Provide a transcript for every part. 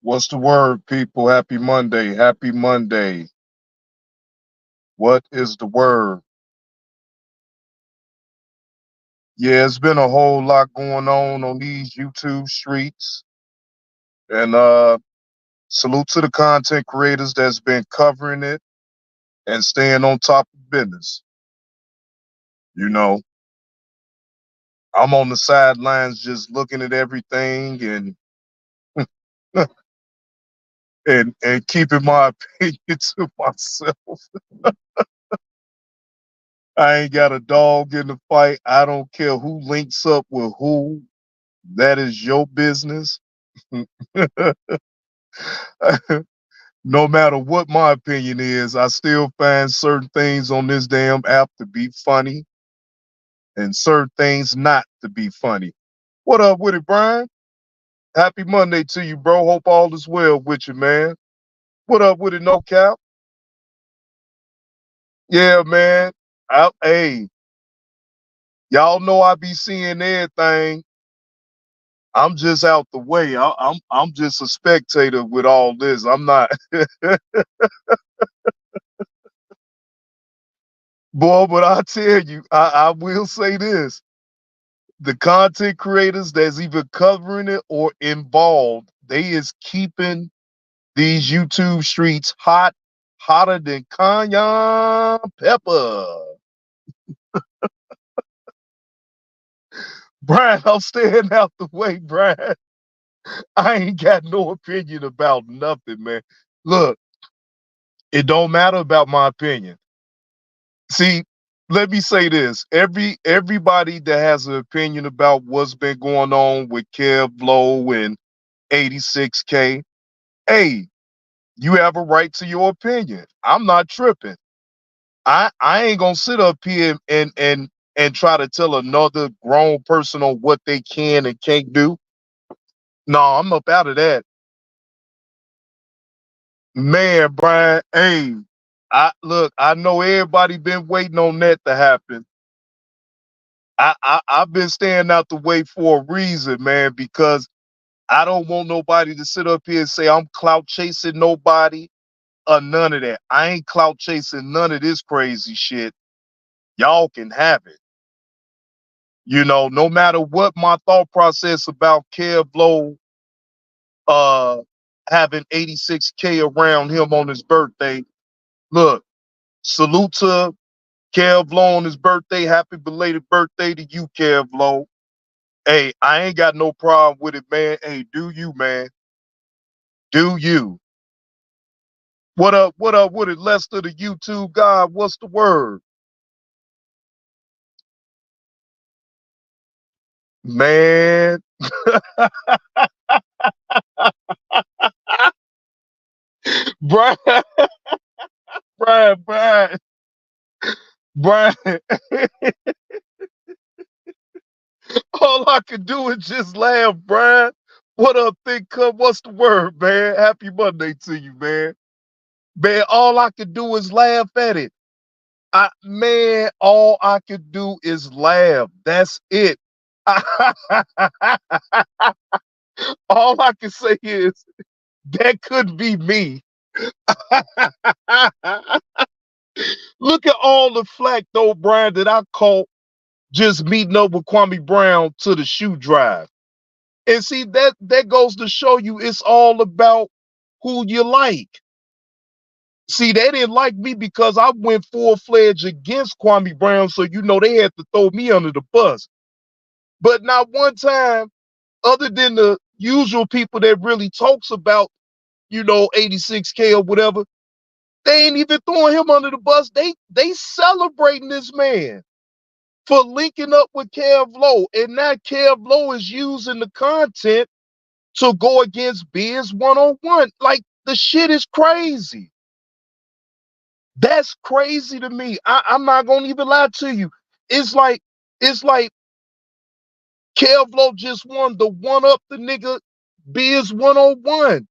What's the word, people? Happy Monday. Happy Monday. What is the word? Yeah, it's been a whole lot going on these YouTube streets. And salute to the content creators that's been covering it and staying on top of business. You know, I'm on the sidelines just looking at everything and and keeping my opinion to myself. I ain't got a dog in the fight. I don't care who links up with who. That is your business. No matter what my opinion is, I still find certain things on this damn app to be funny and certain things not to be funny. What up with it, Brian? Happy Monday to you, bro. Hope all is well with you, man. What up with it, no cap? Yeah, man. Hey, y'all know I be seeing everything. I'm just out the way. I'm just a spectator with all this. I'm not. Boy, but I tell you, I will say this. The content creators that's either covering it or involved, they is keeping these YouTube streets hot, hotter than cayenne pepper. Brian, I'm staying out the way, Brian. I ain't got no opinion about nothing, man. Look, it don't matter about my opinion. See, let me say this. Everybody that has an opinion about what's been going on with Kev Low and 86K, hey, you have a right to your opinion. I'm not tripping. I ain't gonna sit up here and try to tell another grown person on what they can and can't do. No, I'm up out of that. Man, Brian, hey, I know everybody been waiting on that to happen. I've been staying out the way for a reason, man, because I don't want nobody to sit up here and say I'm clout chasing nobody or none of that. I ain't clout chasing none of this crazy shit. Y'all can have it. No matter what my thought process about Kev Low uh having 86K around him on his birthday. Look, salute to Kev Low on his birthday. Happy belated birthday to you, Kev Low. Hey, I ain't got no problem with it, man. Hey, do you, man? Do you? What up? What up with it? Lester, the YouTube guy. What's the word? Man, Brian, Brian, Brian, Brian. All I can do is just laugh, Brian. What up, Thick Cup? What's the word, man? Happy Monday to you, man. Man, all I can do is laugh at it. All I could do is laugh. That's it. All I can say is that could be me. Look at all the flack, though, Brian, that I caught just meeting up with Kwame Brown to the shoe drive. And see, that goes to show you it's all about who you like. See, they didn't like me because I went full-fledged against Kwame Brown, so they had to throw me under the bus. But not one time, other than the usual people that really talks about, 86K or whatever, they ain't even throwing him under the bus. They celebrating this man for linking up with Kev Low. And now Kev Low is using the content to go against Biz 101. Like, the shit is crazy. That's crazy to me. I'm not gonna even lie to you. It's like Kev Low just wanted to one up the nigga Biz 101.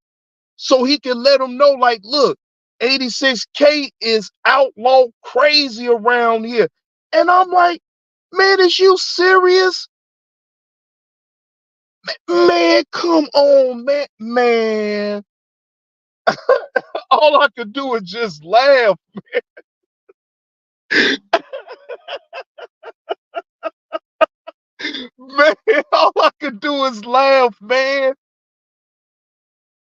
So he can let them know, like, look, 86K is outlaw crazy around here. And I'm like, man, is you serious? Man, come on, man. Man, all I could do is just laugh. Man, all I could do is laugh, man.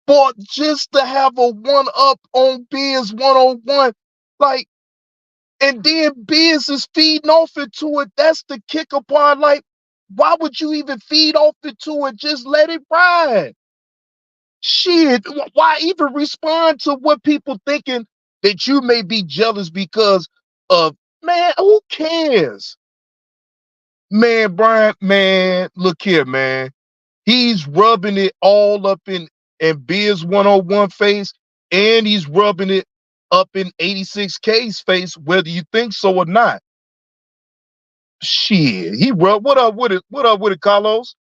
For just to have a one up on Biz 101. Like, and then Biz is feeding off into it. That's the kicker part. Like, why would you even feed off into it? Just let it ride. Shit. Why even respond to what people thinking that you may be jealous because of, man, who cares? Man, Brian, man, look here, man. He's rubbing it all up in Biz 101 face, and he's rubbing it up in 86K's face, whether you think so or not. Shit, he rub. What up with it? What up with it, Carlos?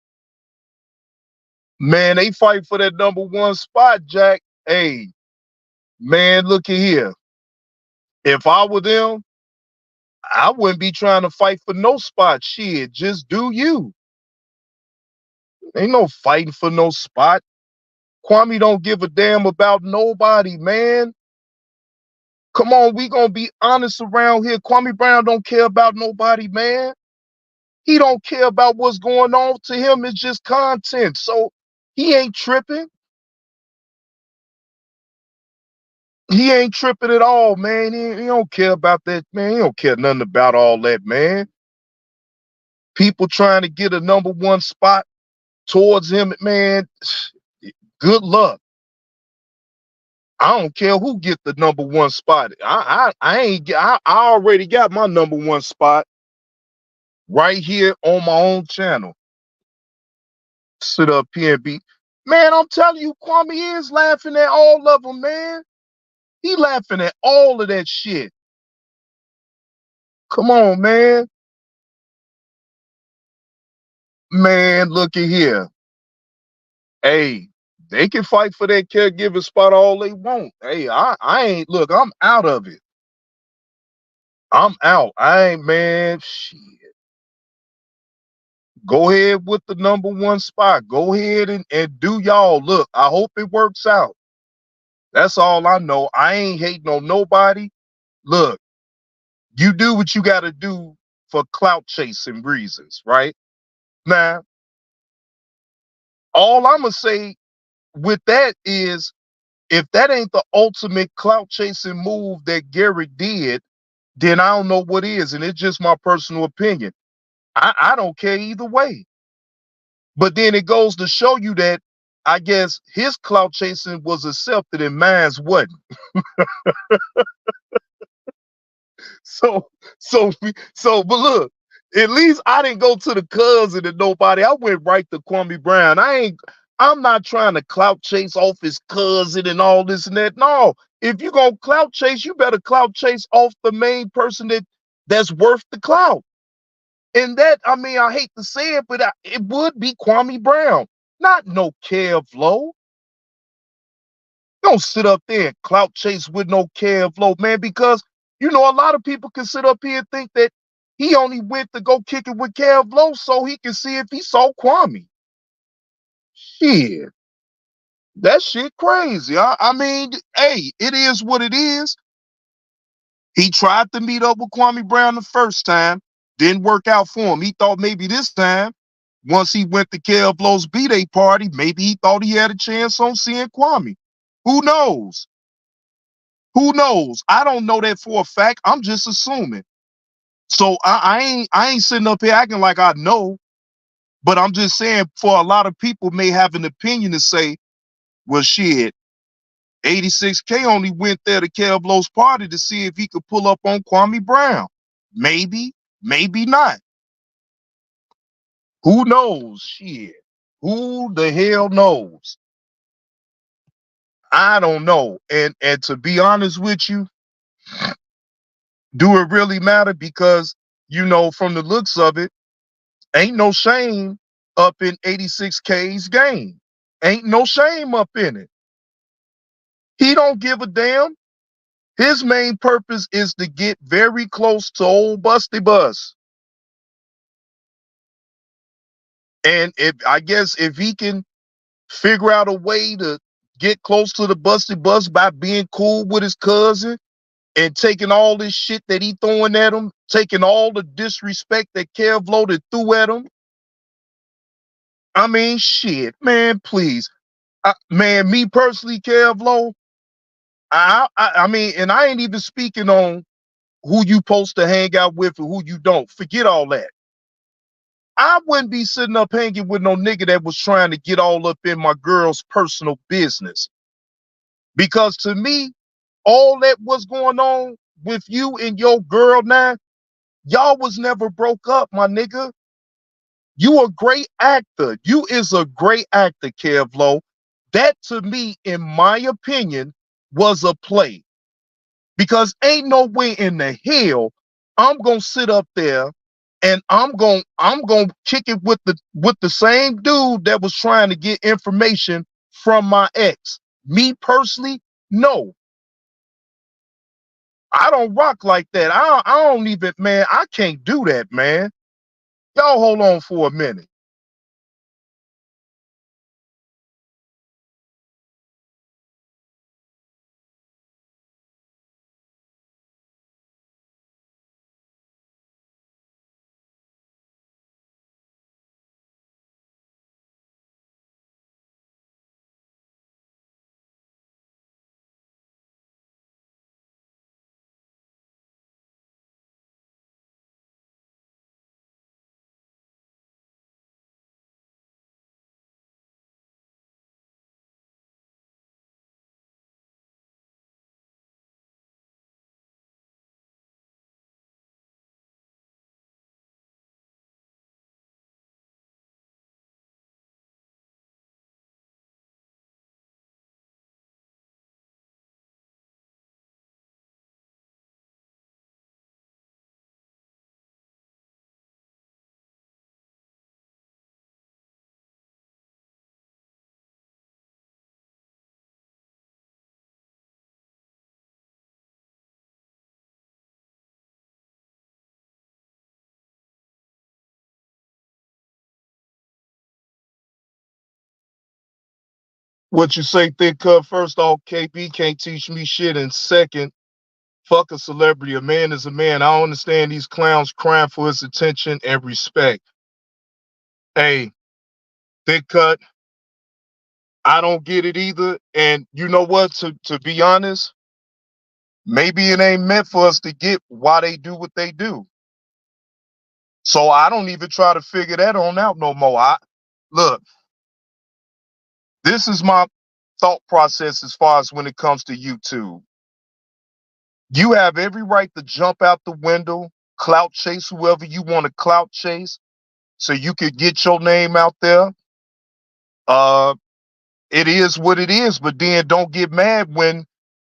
Man, they fight for that number one spot, Jack. Hey, man, look at here. If I were them, I wouldn't be trying to fight for no spot. Shit, just do you. Ain't no fighting for no spot. Kwame don't give a damn about nobody, man. Come on, we gonna be honest around here. Kwame Brown don't care about nobody, man. He don't care about what's going on. To him, it's just content. So he ain't tripping. He ain't tripping at all, man. He don't care about that, man. He don't care nothing about all that, man. People trying to get a number one spot towards him, man. Good luck. I don't care who get the number one spot. I ain't I already got my number one spot right here on my own channel. Sit up here and be, man, I'm telling you, Kwame is laughing at all of them, man. He laughing at all of that shit. Come on, man. Man, look at here. Hey, they can fight for that caregiver spot all they want. Hey, I ain't, look, I'm out of it. I'm out. I ain't, man, shit. Go ahead with the number one spot. Go ahead and do y'all. Look, I hope it works out. That's all I know. I ain't hating on nobody. Look, you do what you got to do for clout chasing reasons, right? Now, all I'm going to say with that is if that ain't the ultimate clout chasing move that Garrett did, then I don't know what is. And it's just my personal opinion. I don't care either way. But then it goes to show you that I guess his clout chasing was accepted and mine's wasn't. So, but look, at least I didn't go to the cousin and nobody. I went right to Kwame Brown. I'm not trying to clout chase off his cousin and all this and that. No, if you gonna clout chase, you better clout chase off the main person that's worth the clout. And that, I mean, I hate to say it, but it would be Kwame Brown, not no Kev Low. Don't sit up there and clout chase with no Kev Low, man, because you know a lot of people can sit up here and think that he only went to go kick it with Kev Low so he can see if he saw Kwame. Shit, that shit crazy. I mean, hey, it is what it is. He tried to meet up with Kwame Brown the first time, didn't work out for him. He thought maybe this time, once he went to Kev Low's B-Day party, maybe he thought he had a chance on seeing Kwame. Who knows? Who knows? I don't know that for a fact. I'm just assuming. So I ain't sitting up here acting like I know, but I'm just saying for a lot of people may have an opinion to say, well, shit, 86K only went there to Kev Low's party to see if he could pull up on Kwame Brown. Maybe, maybe not. Who knows? Shit. Who the hell knows? I don't know. And to be honest with you, do it really matter? Because you know, from the looks of it, ain't no shame up in 86K's game. Ain't no shame up in it. He don't give a damn. His main purpose is to get very close to old Busty Bus. And if I guess if he can figure out a way to get close to the busted bus by being cool with his cousin and taking all this shit that he throwing at him, taking all the disrespect that Kev Loaded threw at him. I mean, shit, man, please. Man, me personally, Kev Low, I mean, and I ain't even speaking on who you supposed to hang out with and who you don't. Forget all that. I wouldn't be sitting up hanging with no nigga that was trying to get all up in my girl's personal business. Because to me, all that was going on with you and your girl now, y'all was never broke up, my nigga. You a great actor. You is a great actor, Kevlo. That to me, in my opinion, was a play. Because ain't no way in the hell I'm gonna sit up there and I'm gonna kick it with the same dude that was trying to get information from my ex. Me personally, no. I don't rock like that. I don't even, man, I can't do that, man. Y'all hold on for a minute. What you say, Thick Cut? First off, KB can't teach me shit. And second, fuck a celebrity. A man is a man. I don't understand these clowns crying for his attention and respect. Hey, Thick Cut, I don't get it either. And you know what? To be honest, maybe it ain't meant for us to get why they do what they do. So I don't even try to figure that on out no more. I look, this is my thought process as far as when it comes to YouTube. You have every right to jump out the window, clout chase whoever you want to clout chase, so you could get your name out there. Uh, it is what it is, but then don't get mad when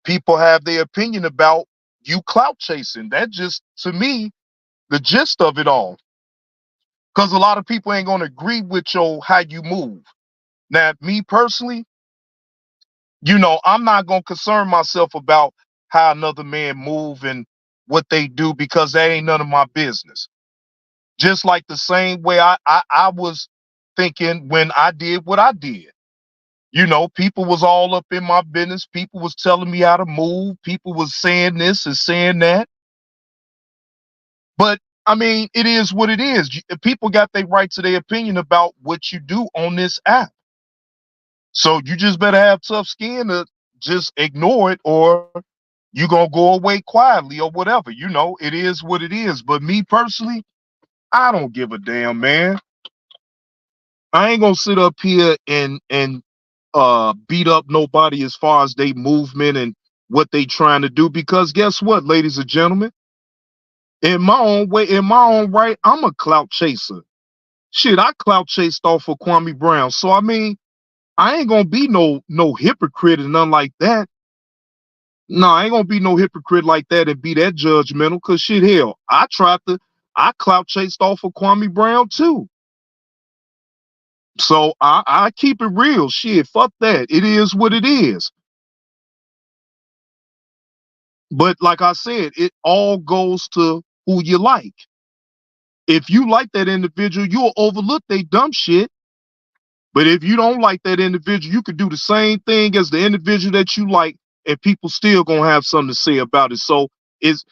people have their opinion about you clout chasing. That just, to me, the gist of it all. Because a lot of people ain't gonna agree with your how you move. Now, me personally, I'm not gonna concern myself about how another man move and what they do because that ain't none of my business. Just like the same way I was thinking when I did what I did. People was all up in my business. People was telling me how to move. People was saying this and saying that. But I mean, it is what it is. People got their right to their opinion about what you do on this app. So you just better have tough skin to just ignore it, or you gonna go away quietly or whatever. It is what it is. But me personally, I don't give a damn, man. I ain't gonna sit up here and beat up nobody as far as they movement and what they trying to do, because guess what, ladies and gentlemen? In my own way, in my own right, I'm a clout chaser. Shit, I clout chased off of Kwame Brown. So I mean, I ain't gonna be no hypocrite and nothing like that. No, I ain't gonna be no hypocrite like that and be that judgmental. Cause shit, hell, I clout chased off of Kwame Brown too. So I keep it real. Shit, fuck that. It is what it is. But like I said, it all goes to who you like. If you like that individual, you'll overlook they dumb shit. But if you don't like that individual, you could do the same thing as the individual that you like, and people still gonna have something to say about it. So it's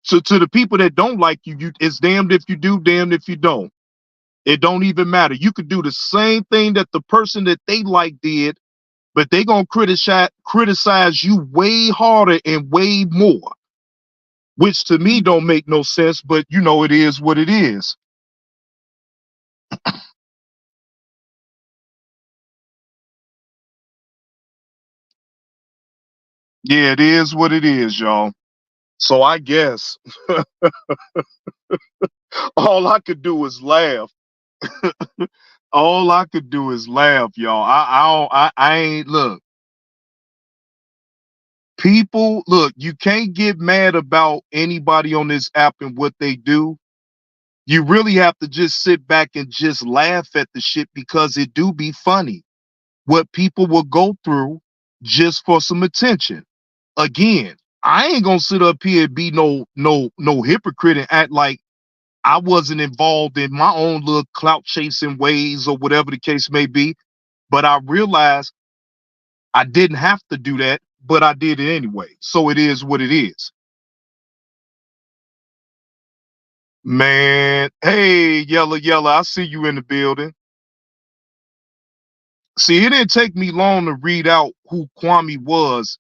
to the people that don't like you, it's damned if you do, damned if you don't. It don't even matter. You could do the same thing that the person that they like did, but they gonna criticize you way harder and way more, which to me don't make no sense. But you know, it is what it is. Yeah, it is what it is, y'all. So I guess all I could do is laugh. All I could do is laugh, y'all. I ain't look. People, look, you can't get mad about anybody on this app and what they do. You really have to just sit back and just laugh at the shit because it do be funny what people will go through just for some attention. Again, I ain't gonna sit up here and be no hypocrite and act like I wasn't involved in my own little clout chasing ways or whatever the case may be. But I realized I didn't have to do that, but I did it anyway. So it is what it is. Man, hey, Yella, I see you in the building. See, it didn't take me long to read out who Kwame was.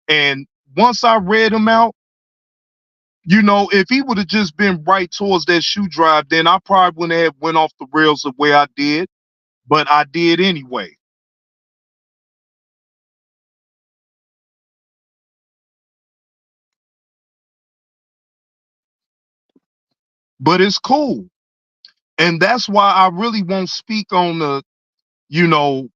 And once I read him out, you know, if he would have just been right towards that shoe drive, then I probably wouldn't have went off the rails the way I did. But I did anyway. But it's cool. And that's why I really won't speak on the, you know,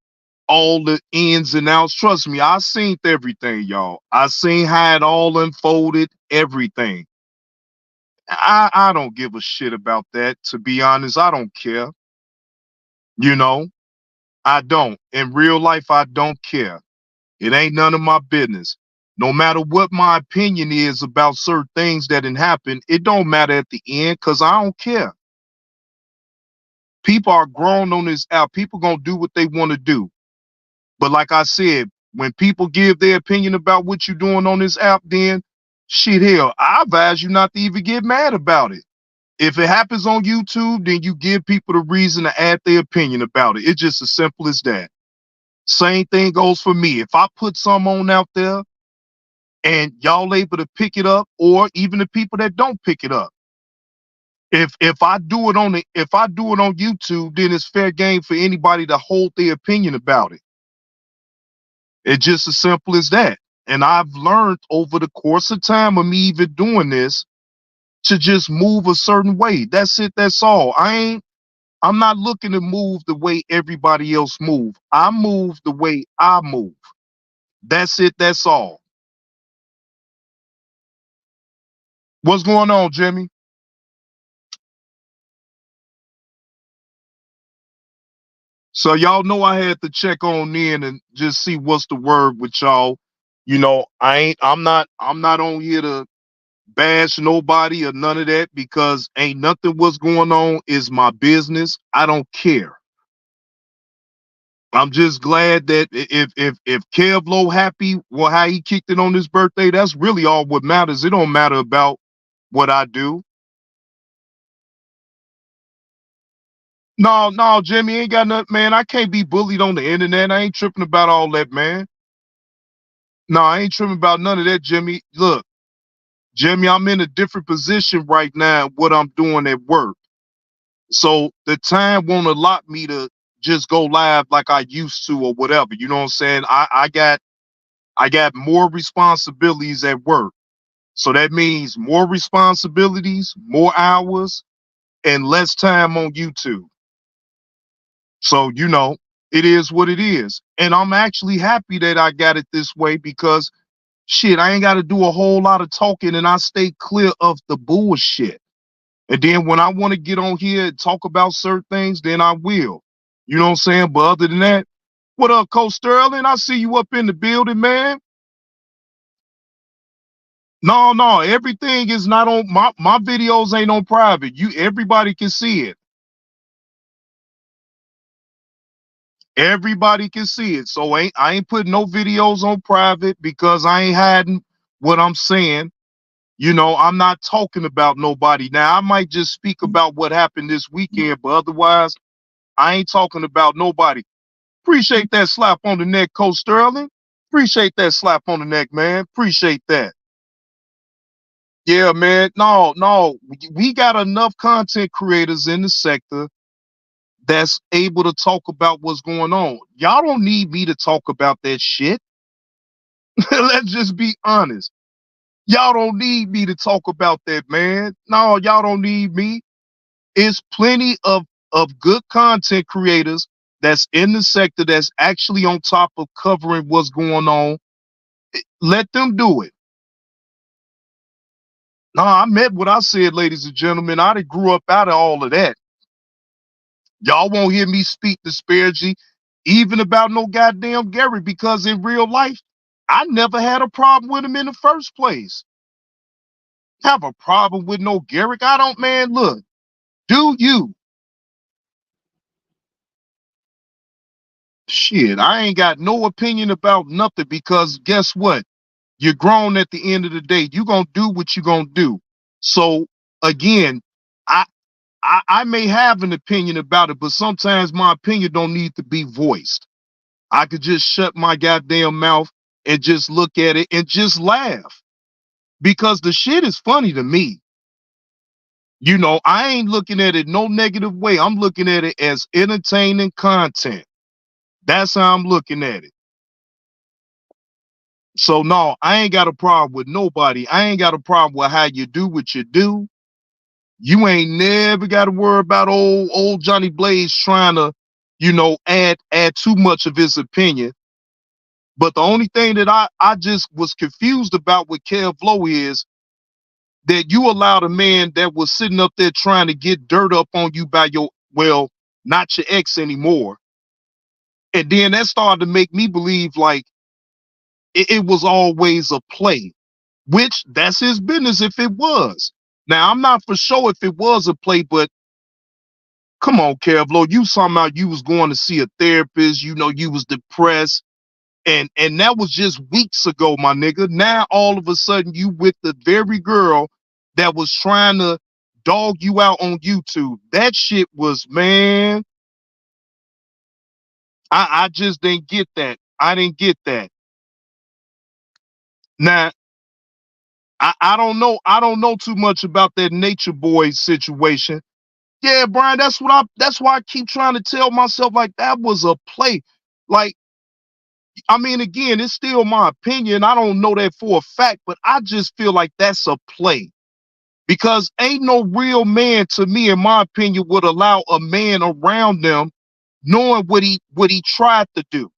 all the ins and outs. Trust me, I seen everything, y'all. I seen how it all unfolded, everything. I don't give a shit about that. To be honest, I don't care. You know, I don't. In real life, I don't care. It ain't none of my business. No matter what my opinion is about certain things that didn't happen, it don't matter at the end because I don't care. People are grown on this app. People gonna do what they want to do. But like I said, when people give their opinion about what you're doing on this app, then shit, hell, I advise you not to even get mad about it. If it happens on YouTube, then you give people the reason to add their opinion about it. It's just as simple as that. Same thing goes for me. If I put some on out there and y'all able to pick it up, or even the people that don't pick it up, if I do it on YouTube, then it's fair game for anybody to hold their opinion about it. It's just as simple as that. And I've learned over the course of time of me even doing this to just move a certain way. That's it. That's all. I'm not looking to move the way everybody else move. I move the way I move. That's it. That's all. What's going on, Jimmy? So y'all know I had to check on in and just see what's the word with y'all. You know, I'm not on here to bash nobody or none of that because ain't nothing what's going on is my business. I don't care. I'm just glad that if Kev Low happy well how he kicked it on his birthday, that's really all what matters. It don't matter about what I do. No, Jimmy ain't got nothing, man. I can't be bullied on the internet. I ain't tripping about all that, man. No, I ain't tripping about none of that, Jimmy. Look, Jimmy, I'm in a different position right now, what I'm doing at work. So the time won't allot me to just go live like I used to or whatever. You know what I'm saying? I got more responsibilities at work. So that means more responsibilities, more hours, and less time on YouTube. So, you know, it is what it is. And I'm actually happy that I got it this way because shit, I ain't got to do a whole lot of talking and I stay clear of the bullshit. And then when I want to get on here and talk about certain things, then I will. You know what I'm saying? But other than that, what up, Coach Sterling? I see you up in the building, man. No, no, everything is not on my videos ain't on private. Everybody can see it. Everybody can see it. So I ain't putting no videos on private because I ain't hiding what I'm saying. You know, I'm not talking about nobody. Now I might just speak about what happened this weekend, but otherwise I ain't talking about nobody. Appreciate that slap on the neck, Coach Sterling. Appreciate that slap on the neck, man. Appreciate that. Yeah, man. No, no, we got enough content creators in the sector that's able to talk about what's going on. Y'all don't need me to talk about that shit. Let's just be honest. Y'all don't need me to talk about that, man. No, y'all don't need me. It's plenty of good content creators that's in the sector that's actually on top of covering what's going on. Let them do it. No, I meant what I said, ladies and gentlemen. I done grew up out of all of that. Y'all won't hear me speak disparaging even about no goddamn Gary because in real life, I never had a problem with him in the first place. Have a problem with no Garrick. I don't, man. Look, do you? Shit, I ain't got no opinion about nothing because guess what? You're grown at the end of the day. You gonna do what you gonna do. So again, I, I may have an opinion about it, but sometimes my opinion don't need to be voiced. I could just shut my goddamn mouth and just look at it and just laugh because the shit is funny to me. You know, I ain't looking at it no negative way. I'm looking at it as entertaining content. That's how I'm looking at it. So no, I ain't got a problem with nobody. I ain't got a problem with how you do what you do. You ain't never got to worry about old Johnny Blaze trying to, add too much of his opinion. But the only thing that I just was confused about with Kev Low is that you allowed a man that was sitting up there trying to get dirt up on you by not your ex anymore. And then that started to make me believe like it was always a play, which that's his business if it was. Now, I'm not for sure if it was a play, but come on, Kevlo, you somehow you was going to see a therapist, you was depressed, and that was just weeks ago, my nigga. Now all of a sudden you with the very girl that was trying to dog you out on YouTube. That shit was, man, I just didn't get that. I didn't get that. Now, I don't know. I don't know too much about that Nature Boy situation. Yeah, Brian, that's why I keep trying to tell myself like that was a play. Like, I mean, again, it's still my opinion. I don't know that for a fact, but I just feel like that's a play. Because ain't no real man, to me, in my opinion, would allow a man around them knowing what he tried to do,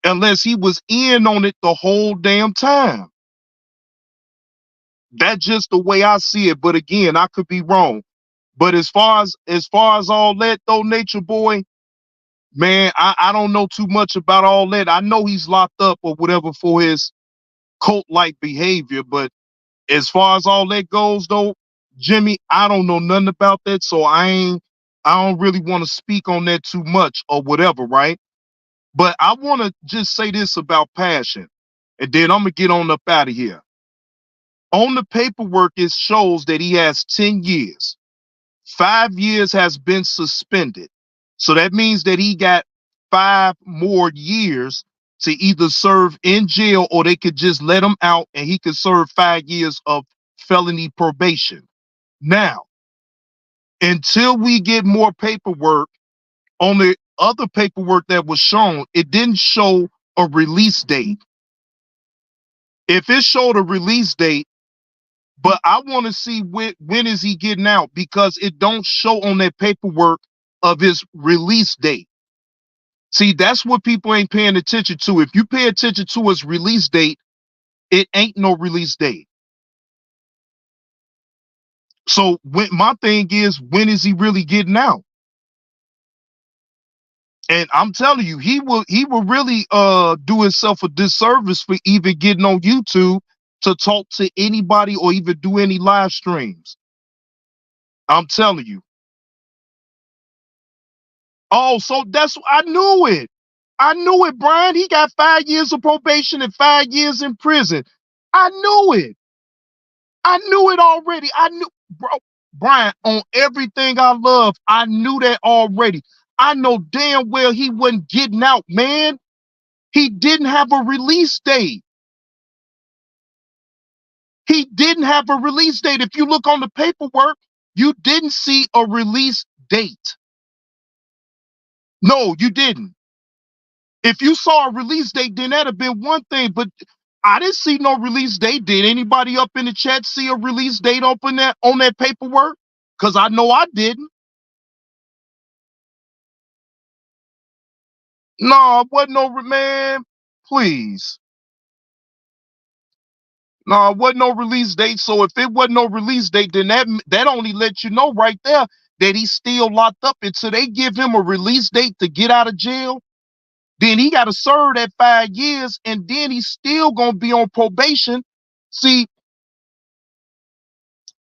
unless he was in on it the whole damn time. That's just the way I see it. But again, I could be wrong. But as far as all that though, Nature Boy, man, I don't know too much about all that. I know he's locked up or whatever for his cult-like behavior, but as far as all that goes though, Jimmy, I don't know nothing about that. So I don't really want to speak on that too much or whatever, right? But I want to just say this about Passion, and then I'm gonna get on up out of here. On the paperwork, it shows that he has 10 years. 5 years has been suspended. So that means that he got 5 more years to either serve in jail or they could just let him out and he could serve 5 years of felony probation. Now, until we get more paperwork, on the other paperwork that was shown, it didn't show a release date. If it showed a release date, but I want to see when is he getting out because it don't show on that paperwork of his release date. See, that's what people ain't paying attention to. If you pay attention to his release date, it ain't no release date. So my thing is, when is he really getting out? And I'm telling you, he will really do himself a disservice for even getting on YouTube to talk to anybody or even do any live streams. I'm telling you. Oh, so that's I knew it. I knew it, Brian. He got 5 years of probation and 5 years in prison. I knew it. I knew it already. I knew, bro, Brian, on everything I love, I knew that already. I know damn well he wasn't getting out, man. He didn't have a release date. He didn't have a release date. If you look on the paperwork, you didn't see a release date. No, you didn't. If you saw a release date, then that'd have been one thing. But I didn't see no release date. Did anybody up in the chat see a release date up in on that paperwork? Because I know I didn't. No, it wasn't no man. Please. No, it wasn't no release date. So if it wasn't no release date, then that only lets you know right there that he's still locked up until they give him a release date to get out of jail. Then he got to serve that 5 years, and then he's still gonna be on probation. See,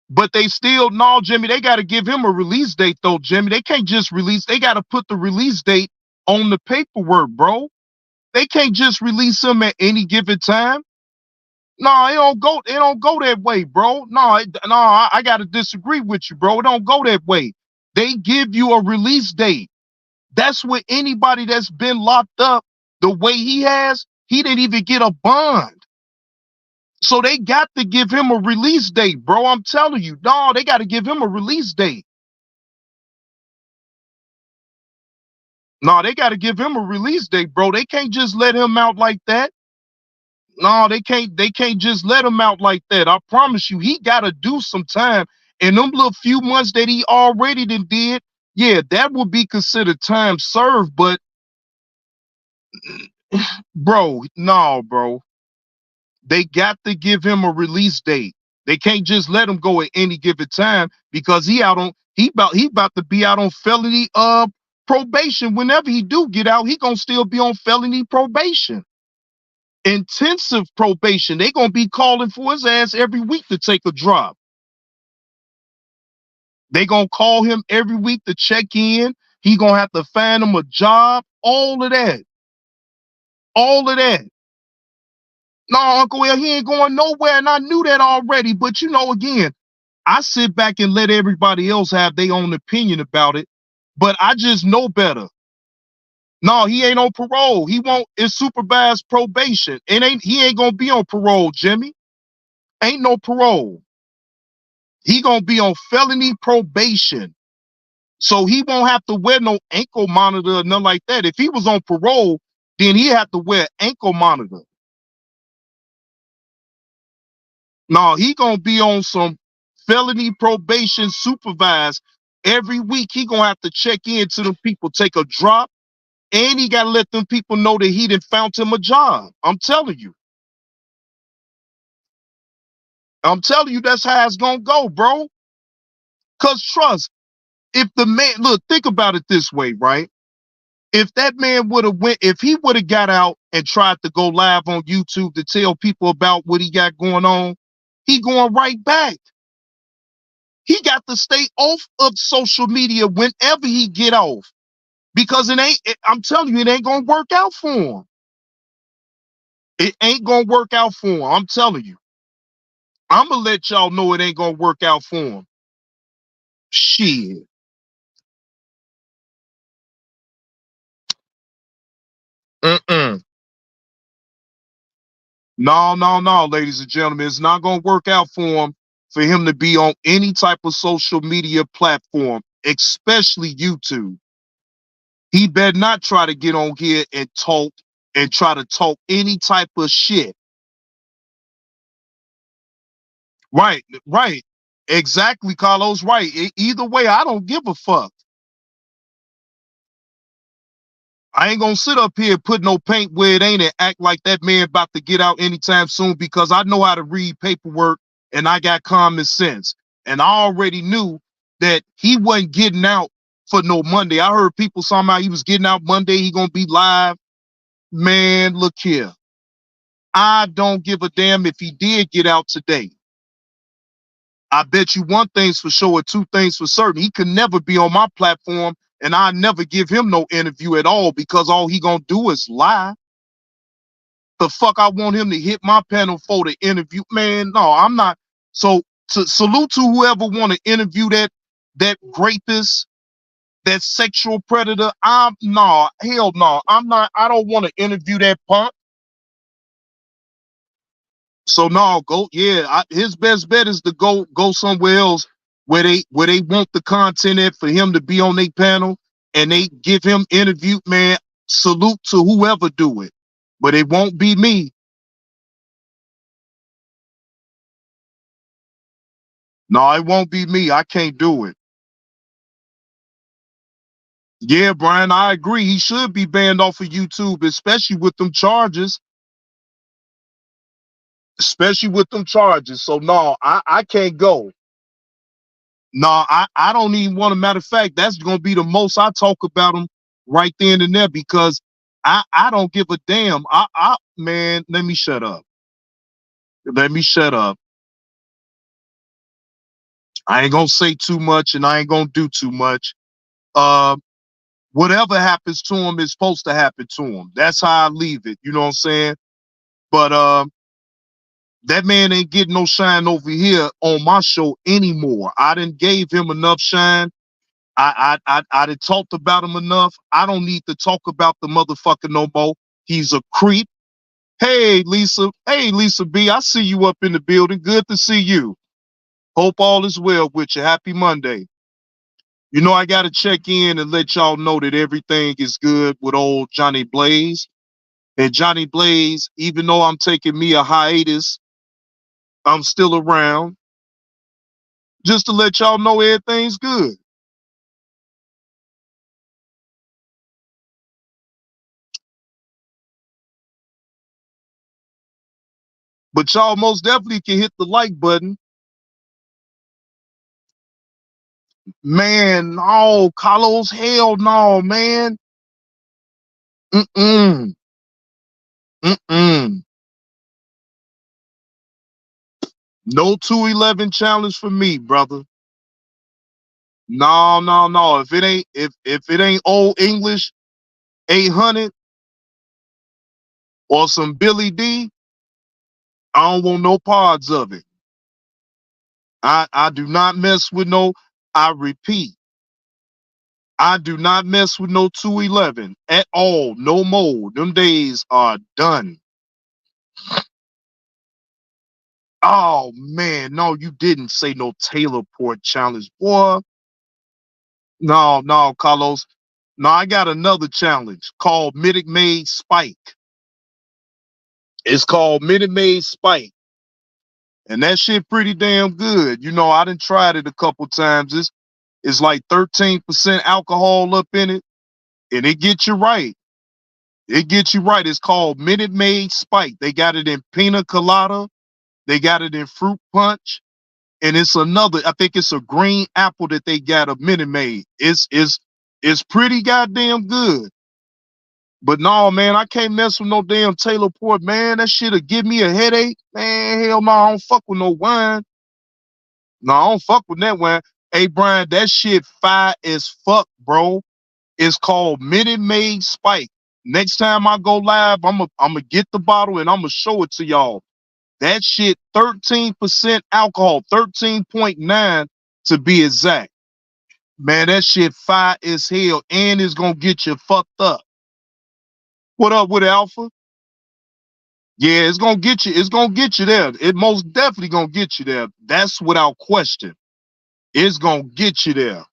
but they still, no, Jimmy, they got to give him a release date though, Jimmy. They can't just release. They got to put the release date on the paperwork, bro. They can't just release him at any given time. No, it don't go. It don't go that way, bro. No, no, I gotta disagree with you, bro. It don't go that way. They give you a release date. That's what anybody that's been locked up the way he has. He didn't even get a bond. So they got to give him a release date, bro. I'm telling you, no, they got to give him a release date. No, they got to give him a release date, bro. They can't just let him out like that. No, they can't. They can't just let him out like that. I promise you, he got to do some time. And them little few months that he already did, yeah, that would be considered time served. But, bro, no, bro. They got to give him a release date. They can't just let him go at any given time because he about to be out on felony probation. Whenever he do get out, he gonna still be on felony probation. Intensive probation. They gonna be calling for his ass every week to take a drop. They gonna call him every week to check in. He gonna have to find him a job. All of that. All of that. No, Uncle Will, he ain't going nowhere, and I knew that already. But you know, again, I sit back and let everybody else have their own opinion about it. But I just know better. No, he ain't on parole. He won't. It's supervised probation. He ain't gonna be on parole, Jimmy. Ain't no parole. He gonna be on felony probation. So he won't have to wear no ankle monitor or nothing like that. If he was on parole, then he have to wear ankle monitor. No, he gonna be on some felony probation supervised. Every week he gonna have to check in to them people, take a drop, and he gotta let them people know that he done found him a job. I'm telling you. I'm telling you that's how it's gonna go, bro. Cause trust, if the man look, think about it this way, right? If that man would have if he would have got out and tried to go live on YouTube to tell people about what he got going on, he going right back. He got to stay off of social media whenever he get off. Because I'm telling you, it ain't gonna work out for him. It ain't gonna work out for him. I'm telling you. I'm gonna let y'all know it ain't gonna work out for him. Shit. Mm-mm. No, no, no, ladies and gentlemen. It's not gonna work out for him to be on any type of social media platform, especially YouTube. He better not try to get on here and try to talk any type of shit. Right, right. Exactly, Carlos. Right. Either way, I don't give a fuck. I ain't gonna sit up here and put no paint where it ain't and act like that man about to get out anytime soon because I know how to read paperwork and I got common sense. And I already knew that he wasn't getting out for no Monday. I heard people talking about he was getting out Monday, he gonna be live. Man, look here. I don't give a damn if he did get out today. I bet you one thing's for sure, two things for certain. He could never be on my platform, and I never give him no interview at all because all he gonna do is lie. The fuck I want him to hit my panel for the interview, man. No, I'm not. So to salute to whoever want to interview that rapist, that sexual predator. I'm no, hell no. I'm not. I don't want to interview that punk. So no, go yeah. His best bet is to go somewhere else where they want the content at for him to be on their panel and they give him interview. Man, salute to whoever do it, but it won't be me. No, it won't be me. I can't do it. Yeah, Brian, I agree. He should be banned off of YouTube, especially with them charges. Especially with them charges. So no, I can't go. No, I don't even want to. Matter of fact, that's gonna be the most I talk about him right then and there because I don't give a damn. I man, let me shut up. Let me shut up. I ain't gonna say too much and I ain't gonna do too much. Uh, whatever happens to him is supposed to happen to him. That's how I leave it. You know what I'm saying? But that man ain't getting no shine over here on my show anymore. I didn't gave him enough shine. I done talked about him enough. I don't need to talk about the motherfucker no more. He's a creep. Hey Lisa. Hey Lisa B. I see you up in the building. Good to see you. Hope all is well with you. Happy Monday. You know I gotta check in and let y'all know that everything is good with old Johnny Blaze. And Johnny Blaze, even though I'm taking me a hiatus, I'm still around. Just to let y'all know everything's good. But y'all most definitely can hit the like button. Man, no, Carlos, hell no, man. Mm-mm. Mm-mm. No 211 challenge for me, brother. No, no, no. If it ain't old English 800 or some Billy D, I don't want no parts of it. I do not mess with no, I repeat, I do not mess with no 211 at all. No more. Them days are done. Oh man, no, you didn't say no Taylor Port challenge, boy. No, no, Carlos. No, I got another challenge called Minute Maid Spike. It's called Minute Maid Spike. And that shit pretty damn good. You know, I done tried it a couple times. It's like 13% alcohol up in it, and it gets you right. It gets you right. It's called Minute Maid Spike. They got it in pina colada. They got it in fruit punch. And it's another, I think it's a green apple that they got a Minute Maid. It's pretty goddamn good. But no, man, I can't mess with no damn Taylor Port, man. That shit'll give me a headache. Man, hell no, I don't fuck with no wine. No, I don't fuck with that wine. Hey, Brian, that shit fire as fuck, bro. It's called Minute Maid Spike. Next time I go live, I'm gonna get the bottle and I'm gonna show it to y'all. That shit, 13% alcohol, 13.9 to be exact. Man, that shit fire as hell and it's gonna get you fucked up. What up with Alpha? Yeah, it's gonna get you. It's gonna get you there. It most definitely gonna get you there. That's without question. It's gonna get you there.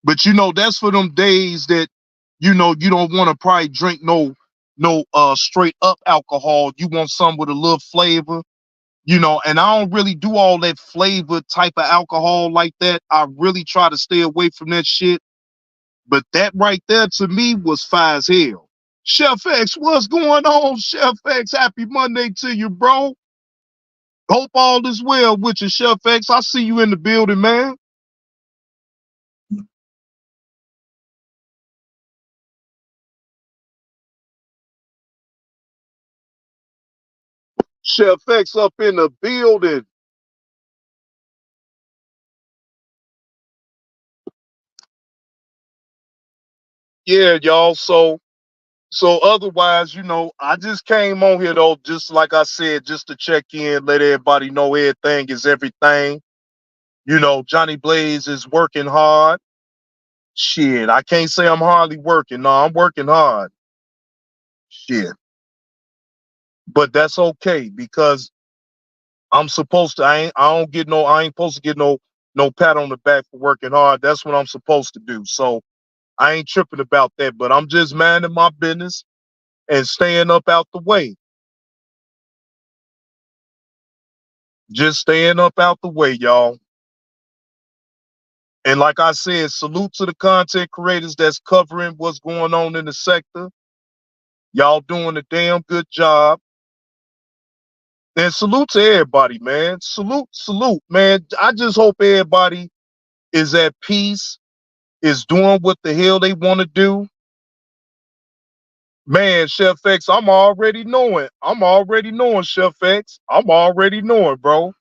But you know, that's for them days that you know you don't want to probably drink no straight up alcohol. You want some with a little flavor, you know. And I don't really do all that flavor type of alcohol like that. I really try to stay away from that shit. But that right there to me was fire as hell. Chef X, what's going on, Chef X? Happy Monday to you, bro. Hope all is well with you, Chef X. I see you in the building, man. Chef X up in the building. Yeah, y'all. So otherwise, I just came on here though, just like I said, just to check in, let everybody know everything is everything. Johnny Blaze is working hard. Shit, I can't say I'm hardly working. No, I'm working hard. Shit. But that's okay because I'm supposed to I ain't supposed to get no pat on the back for working hard. That's what I'm supposed to do. So I ain't tripping about that, but I'm just minding my business and staying up out the way. Just staying up out the way, y'all. And like I said, salute to the content creators that's covering what's going on in the sector. Y'all doing a damn good job. And salute to everybody, man. Salute, man. I just hope everybody is at peace, is doing what the hell they want to do. Man, Chef X, I'm already knowing. I'm already knowing, Chef X. I'm already knowing, bro.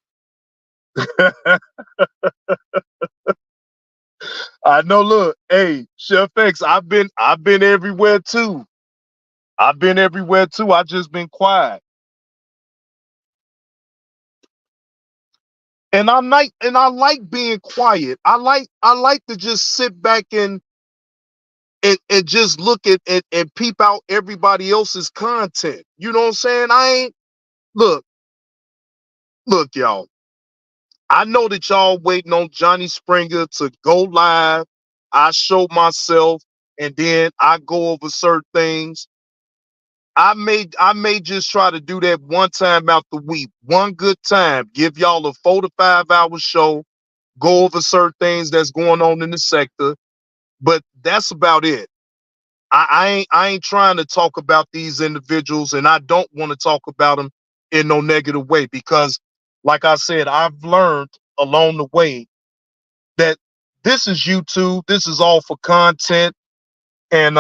I know. Look, hey, Chef X, I've been everywhere too. I've been everywhere too. I just been quiet. And I like being quiet. I like to just sit back and just look and peep out everybody else's content. You know what I'm saying? I ain't look, look, y'all. I know that y'all waiting on Johnny Springer to go live. I show myself and then I go over certain things. I may just try to do that one time out the week, one good time, give y'all a 4 to 5 hour show, go over certain things that's going on in the sector, but that's about it. I ain't trying to talk about these individuals, and I don't want to talk about them in no negative way because, like I said, I've learned along the way that this is YouTube, this is all for content, and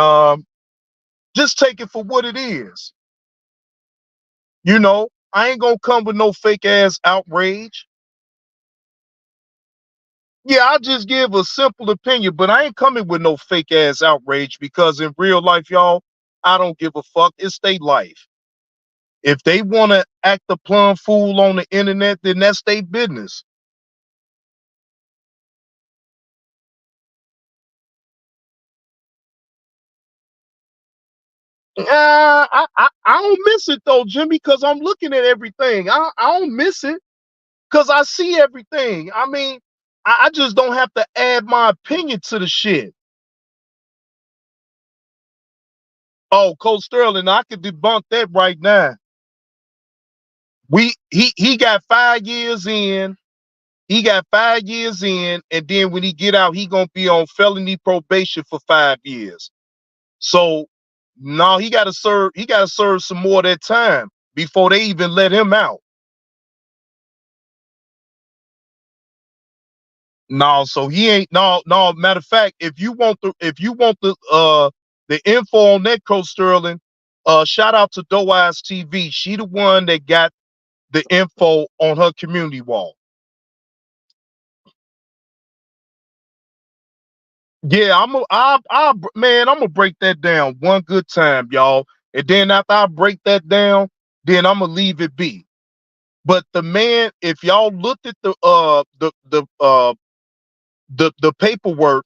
just take it for what it is. I ain't gonna come with no fake ass outrage. Yeah, I just give a simple opinion, but I ain't coming with no fake ass outrage because in real life, y'all, I don't give a fuck. It's their life. If they want to act a plum fool on the internet, then that's their business. I don't miss it though, Jimmy, because I'm looking at everything. I don't miss it because I see everything. I mean, I just don't have to add my opinion to the shit. Oh, Coach Sterling, I could debunk that right now. He got 5 years in. He got 5 years in, and then when he get out, he gonna be on felony probation for 5 years. So no, he gotta serve. He gotta serve some more of that time before they even let him out. No, so he ain't. No. Matter of fact, if you want the info on that, Coach Sterling, shout out to Doe Eyes TV. She the one that got the info on her community wall. Yeah, man, I'm gonna break that down one good time, y'all. And then after I break that down, then I'm gonna leave it be. But the man, if y'all looked at the paperwork,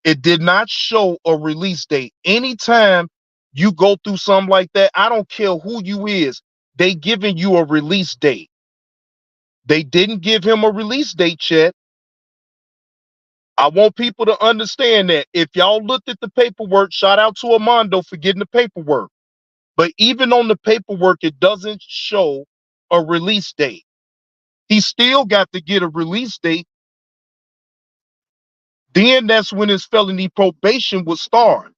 it did not show a release date. Anytime you go through something like that, I don't care who you is, they giving you a release date. They didn't give him a release date yet. I want people to understand that. If y'all looked at the paperwork, shout out to Armando for getting the paperwork. But even on the paperwork, it doesn't show a release date. He still got to get a release date. Then that's when his felony probation would start.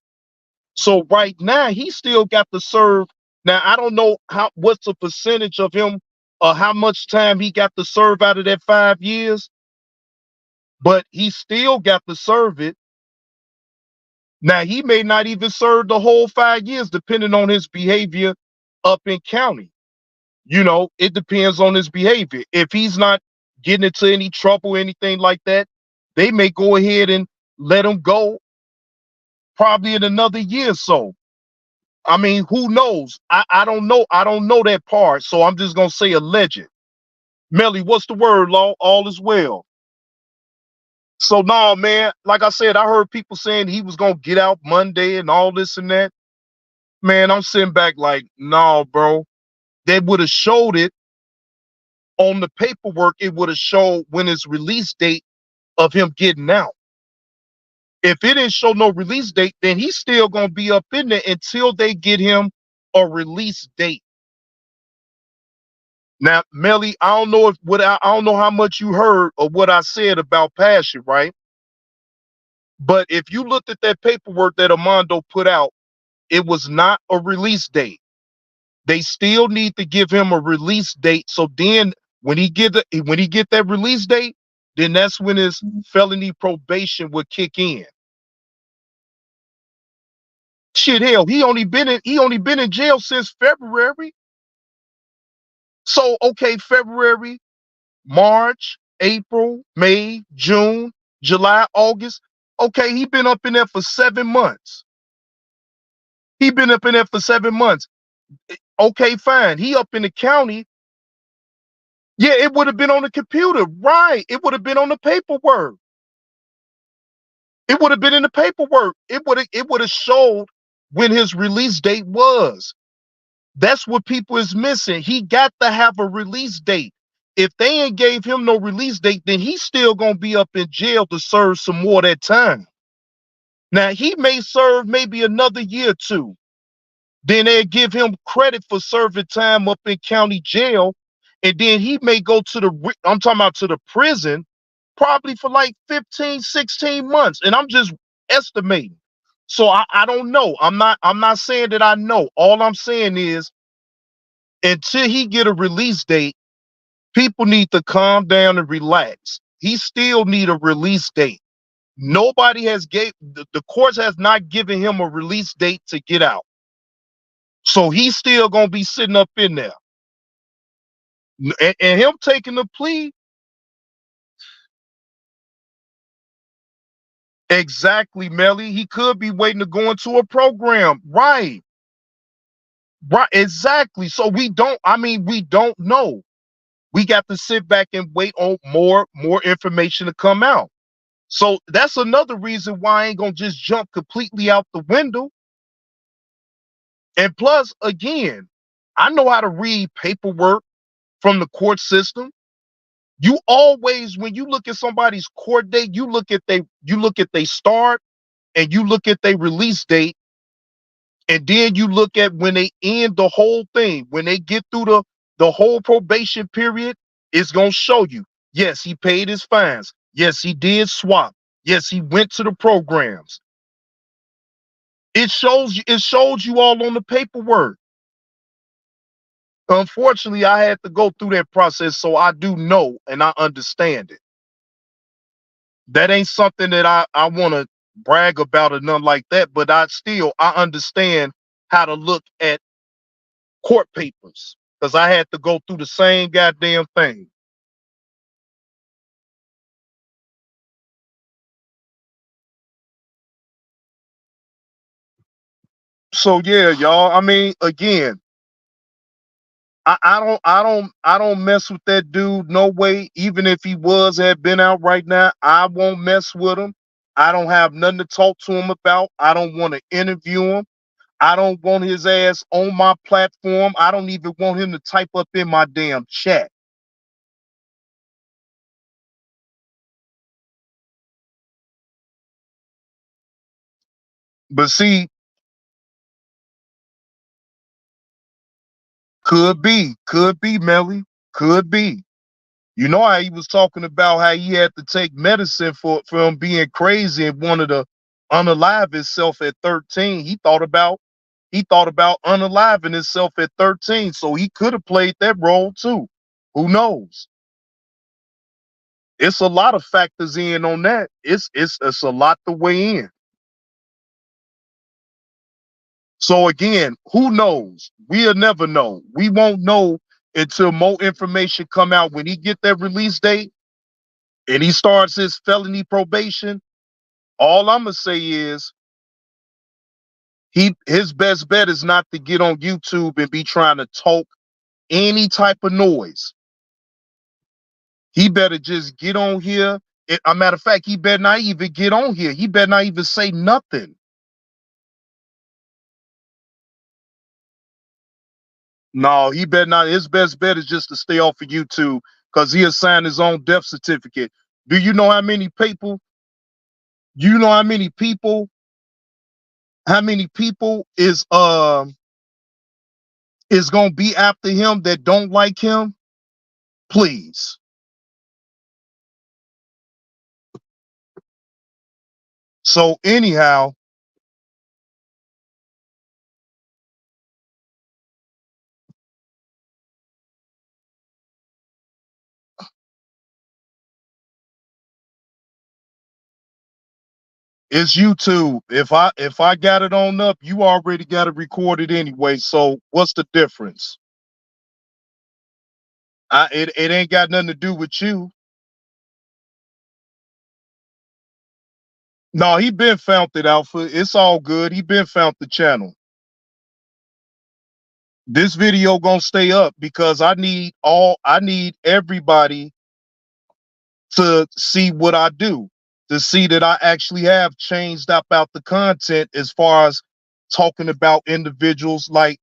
So right now, he still got to serve. Now I don't know what's the percentage of him or how much time he got to serve out of that 5 years, but he still got to serve it. Now he may not even serve the whole 5 years, depending on his behavior up in county. It depends on his behavior. If he's not getting into any trouble, anything like that, they may go ahead and let him go probably in another year or so. I mean, who knows? I don't know. I don't know that part. So I'm just gonna say alleged. Melly, what's the word, Law? All is well. So nah, man, like I said, I heard people saying he was gonna get out Monday and all this and that. Man, I'm sitting back like, nah, bro. They would have showed it on the paperwork. It would have showed when his release date of him getting out. If it didn't show no release date, then he's still gonna be up in there until they get him a release date. Now, Melly, I don't know how much you heard of what I said about Passion, right? But if you looked at that paperwork that Armando put out, it was not a release date. They still need to give him a release date. So then when he get that release date, then that's when his felony probation would kick in. Shit, hell, he only been in jail since February. So okay, February, March, April, May, June, July, August. Okay, he been up in there for 7 months. He been up in there for 7 months. Okay, fine. He up in the county. Yeah, it would have been on the computer. Right. It would have been on the paperwork. It would have been in the paperwork. It would have showed when his release date was. That's what people is missing. He got to have a release date. If they ain't gave him no release date, then he's still gonna be up in jail to serve some more of that time. Now he may serve maybe another year or two. Then they give him credit for serving time up in county jail, and then he may go to I'm talking about to the prison, probably for like 15, 16 months. And I'm just estimating. So I don't know. I'm not saying that I know. All I'm saying is until he get a release date, people need to calm down and relax. He still need a release date. Nobody has the courts has not given him a release date to get out. So he's still gonna be sitting up in there. And him taking the plea, exactly, Melly. He could be waiting to go into a program. Right. Right. Exactly. So we don't know. We got to sit back and wait on more information to come out. So that's another reason why I ain't gonna just jump completely out the window. And plus, again, I know how to read paperwork from the court system. You always, when you look at somebody's court date, you look at they start and you look at their release date, and then you look at when they end the whole thing. When they get through the whole probation period, it's gonna show you. Yes, he paid his fines. Yes, he did swap. Yes, he went to the programs. It shows you all on the paperwork. Unfortunately, I had to go through that process, so I do know and I understand it. That ain't something that I want to brag about or nothing like that, but I understand how to look at court papers because I had to go through the same goddamn thing. So yeah, y'all. I mean, again, I don't mess with that dude. No way. Even if he had been out right now, I won't mess with him. I don't have nothing to talk to him about. I don't want to interview him. I don't want his ass on my platform. I don't even want him to type up in my damn chat. But see, could be, Melly, could be. You know how he was talking about how he had to take medicine for him being crazy and wanted to unalive himself at 13. He thought about unaliving himself at 13, so he could have played that role too. Who knows? It's a lot of factors in on that. It's a lot to weigh in. So again, who knows? We'll never know. We won't know until more information come out. When he get that release date and he starts his felony probation, all I'm gonna say is his best bet is not to get on YouTube and be trying to talk any type of noise. He better just get on here. A matter of fact, he better not even get on here. He better not even say nothing. No, he better not. His best bet is just to stay off of YouTube because he assigned his own death certificate. Do you know how many people? You know how many people is gonna be after him that don't like him? Please. So anyhow, it's YouTube. If I got it on up, you already got it recorded anyway. So what's the difference? It ain't got nothing to do with you. No, he been found it, Alpha. It's all good. He been found the channel. This video gonna stay up because I need everybody to see what I do, to see that I actually have changed up out the content as far as talking about individuals. Like,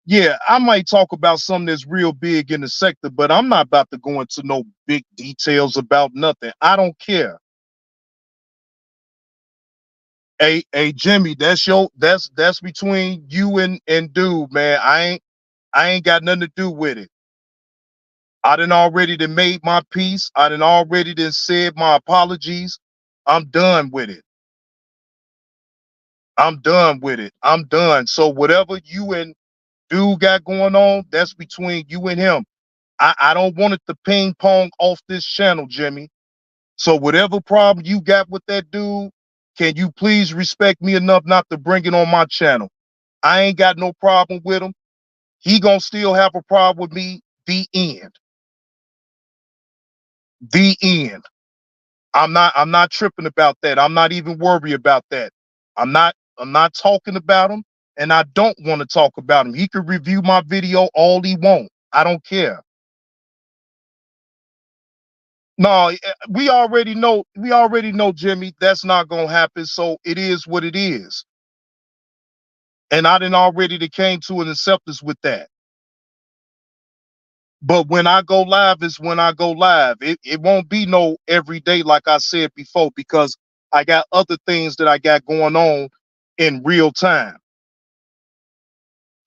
yeah, I might talk about something that's real big in the sector, but I'm not about to go into no big details about nothing. I don't care. Hey Jimmy, that's between you and dude, man. I ain't got nothing to do with it. I done already done made my peace. I done already done said my apologies. I'm done with it. I'm done with it. I'm done. So whatever you and dude got going on, that's between you and him. I don't want it to ping pong off this channel, Jimmy. So whatever problem you got with that dude, can you please respect me enough not to bring it on my channel? I ain't got no problem with him. He gonna still have a problem with me. The end. The end. I'm not tripping about that. I'm not even worried about that. I'm not talking about him, and I don't want to talk about him. He could review my video all he want. I don't care. No, we already know, Jimmy, that's not gonna happen. So it is what it is. And I didn't already came to an acceptance with that. But when I go live is when I go live. It won't be no every day like I said before because I got other things that I got going on in real time.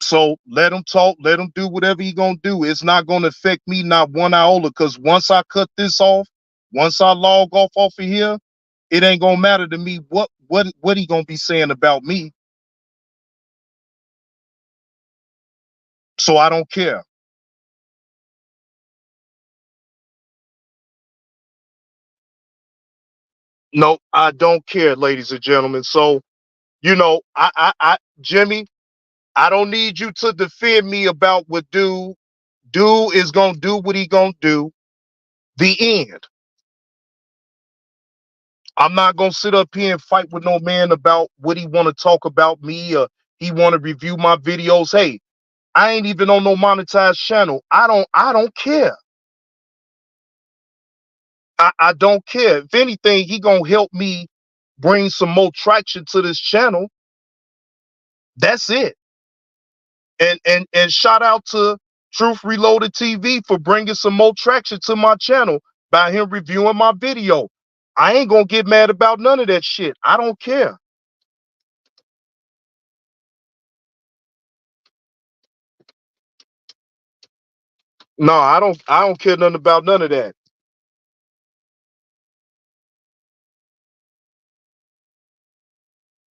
So let him talk, let him do whatever he gonna do. It's not gonna affect me not one iota. Because once I cut this off, once I log off of here, it ain't gonna matter to me what he gonna be saying about me. So I don't care. No, I don't care, ladies and gentlemen. So Jimmy, I don't need you to defend me about what dude is gonna do what he gonna do. The end. I'm not gonna sit up here and fight with no man about what he want to talk about me or he want to review my videos. Hey, I ain't even on no monetized channel. I don't care. I don't care. If anything, he gonna help me bring some more traction to this channel. That's it. And shout out to Truth Reloaded TV for bringing some more traction to my channel by him reviewing my video. I ain't gonna get mad about none of that shit. I don't care. No, I don't care nothing about none of that.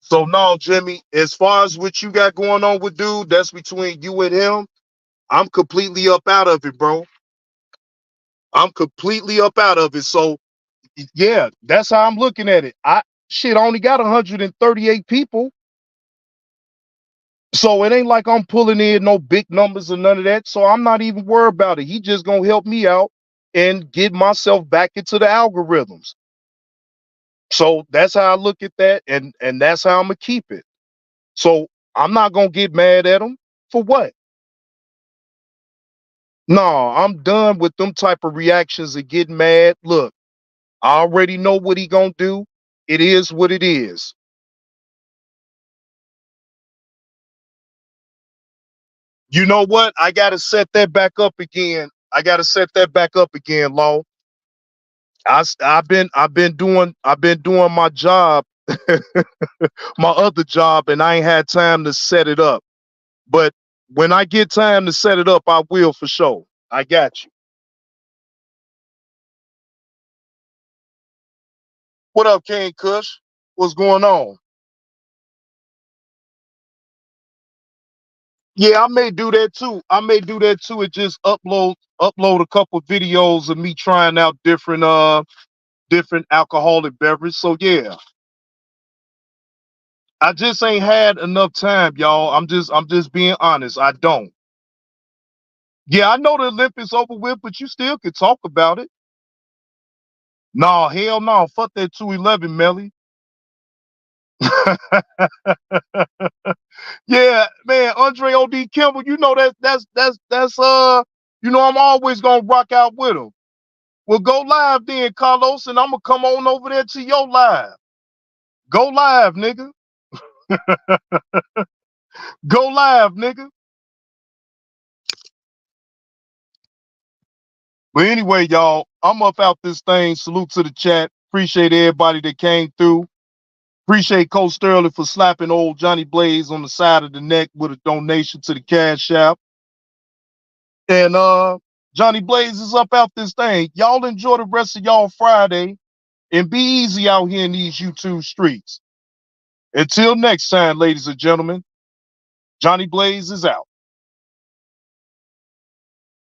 So no, Jimmy, as far as what you got going on with dude, that's between you and him. I'm completely up out of it, bro. I'm completely up out of it. So yeah, that's how I'm looking at it. I only got 138 people. So it ain't like I'm pulling in no big numbers or none of that. So I'm not even worried about it. He just gonna help me out and get myself back into the algorithms. So that's how I look at that, and that's how I'm gonna keep it. So I'm not gonna get mad at him for what? No, I'm done with them type of reactions and getting mad. Look, I already know what he gonna do. It is what it is. You know what? I gotta set that back up again. I gotta set that back up again, Law. I've been doing my job, my other job, and I ain't had time to set it up. But when I get time to set it up, I will for sure. I got you. What up, King Kush? What's going on? Yeah, I may do that too. I may do that too. And just upload a couple videos of me trying out different alcoholic beverage. So yeah, I just ain't had enough time, y'all. I'm just being honest. I don't. Yeah, I know the Olympics over with, but you still could talk about it. Nah, hell no. Fuck that 211, Melly. Yeah, man, Andre O.D. Kimball, you know that's you know I'm always gonna rock out with him. Well, go live then, Carlos, and I'm gonna come on over there to your live. Go live, nigga. Go live, nigga. But anyway, y'all, I'm up out this thing. Salute to the chat. Appreciate everybody that came through. Appreciate Coach Sterling for slapping old Johnny Blaze on the side of the neck with a donation to the Cash App. And Johnny Blaze is up out this thing. Y'all enjoy the rest of y'all Friday and be easy out here in these YouTube streets. Until next time, ladies and gentlemen, Johnny Blaze is out.